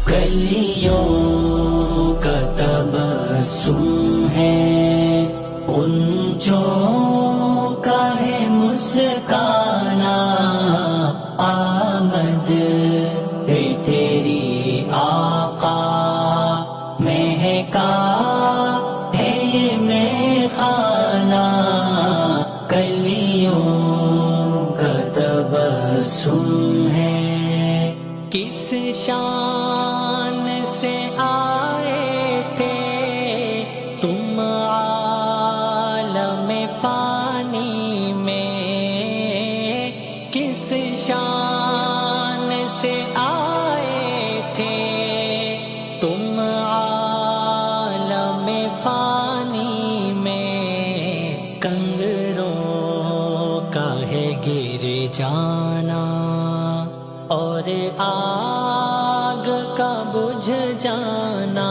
کلیوں کا تبسم ہے، غنچوں کا ہے مسکانا، آمد ہے تیری آقا، مہکا ہے یہ میخانہ، کلیوں کا تبسم ہے۔ کس شان سے آئے تھے تم عالم فانی میں، کس شان سے آئے تھے تم عالم فانی میں، کنگروں کا ہے گر جانا اور آگ کا بجھ جانا،